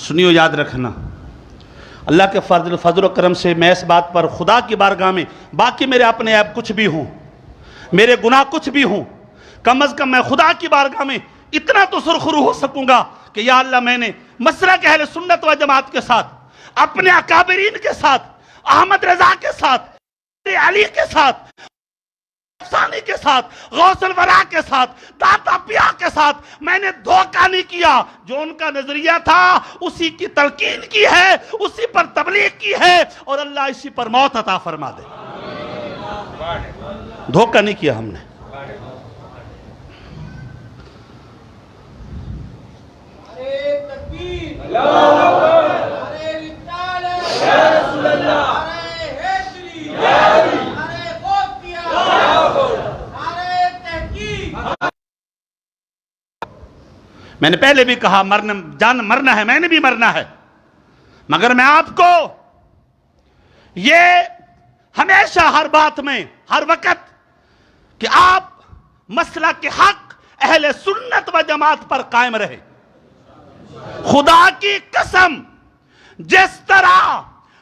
سنیو، یاد رکھنا، اللہ کے فضل و کرم سے میں اس بات پر خدا کی بارگاہ میں، باقی میرے اپنے عیب کچھ بھی ہوں، میرے گناہ کچھ بھی ہوں، کم از کم میں خدا کی بارگاہ میں اتنا تو سرخرو ہو سکوں گا کہ یا اللہ میں نے مسلک اہل سنت و جماعت کے ساتھ، اپنے اکابرین کے ساتھ، احمد رضا کے ساتھ، علی کے ساتھ، ثانی کے ساتھ، غوث الورا کے ساتھ، داتا پیا کے ساتھ میں نے دھوکہ نہیں کیا۔ جو ان کا نظریہ تھا اسی کی تلقین کی ہے، اسی پر تبلیغ کی ہے، اور اللہ اسی پر موت عطا فرما دے۔ دھوکہ نہیں کیا ہم نے۔ میں نے پہلے بھی کہا مرنا ہے، میں نے بھی مرنا ہے، مگر میں آپ کو یہ ہمیشہ ہر بات میں، ہر وقت کہ آپ مسلک حق اہل سنت و جماعت پر قائم رہے۔ خدا کی قسم، جس طرح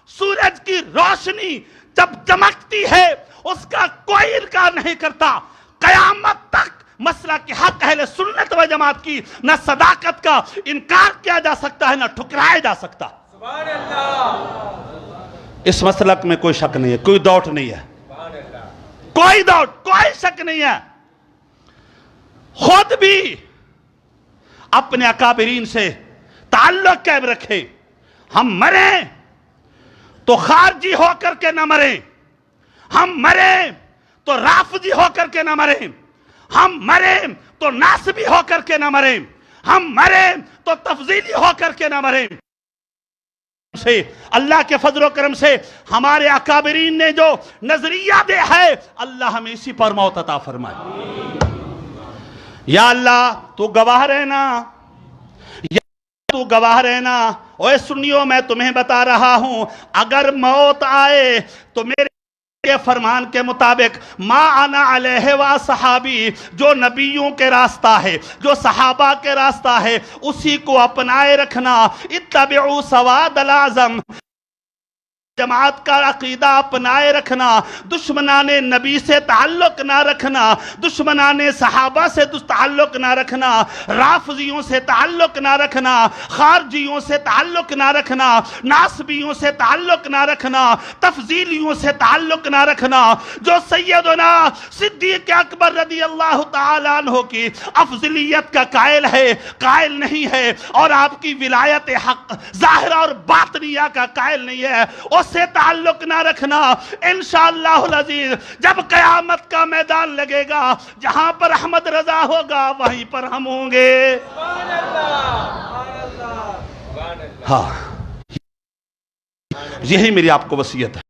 سورج کی روشنی جب چمکتی ہے اس کا کوئی انکار نہیں کرتا، قیامت تک مسلک حق اہل سنت و جماعت کی نہ صداقت کا انکار کیا جا سکتا ہے، نہ ٹھکرایا جا سکتا۔ سبحان اللہ۔ اس مسلک میں کوئی شک نہیں ہے، کوئی ڈاؤٹ نہیں ہے، کوئی ڈاؤٹ، کوئی شک نہیں ہے۔ خود بھی اپنے اکابرین سے تعلق قائم رکھے۔ ہم مریں تو خارجی ہو کر کے نہ مریں، ہم مریں تو رافضی ہو کر کے نہ مریں، ہم مریں تو ناصبی ہو کر کے نہ مریں، ہم مریں تو تفضیلی ہو کر کے نہ مریں۔ اللہ کے فضل و کرم سے ہمارے اکابرین نے جو نظریہ دے ہے، اللہ ہمیں اسی پر موت عطا فرمائے۔ یا اللہ تو گواہ رہنا، یا تو گواہ رہنا۔ اوے سنیو، میں تمہیں بتا رہا ہوں، اگر موت آئے تو میرے فرمان کے مطابق ما انا علیہ و صحابی، جو نبیوں کے راستہ ہے، جو صحابہ کے راستہ ہے، اسی کو اپنائے رکھنا۔ اتبعوا سواد الاعظم، جماعت کا عقیدہ اپنائے رکھنا، دشمنان نبی سے تعلق نہ رکھنا، دشمنان صحابہ سے تعلق نہ رکھنا، رافضیوں سے تعلق نہ رکھنا، خارجیوں سے تعلق نہ رکھنا، ناصبیوں سے تعلق نہ رکھنا، تفضیلیوں سے تعلق نہ رکھنا۔ جو سیدنا صدیق اکبر رضی اللہ تعالیٰ عنہ کی افضلیت کا قائل ہے، قائل نہیں ہے، اور آپ کی ولایت حق ظاہرہ اور باطنیہ کا قائل نہیں ہے، اس سے تعلق نہ رکھنا۔ انشاءاللہ العزیز جب قیامت کا میدان لگے گا، جہاں پر احمد رضا ہوگا وہیں پر ہم ہوں گے۔ ہاں، یہی میری آپ کو وصیت ہے۔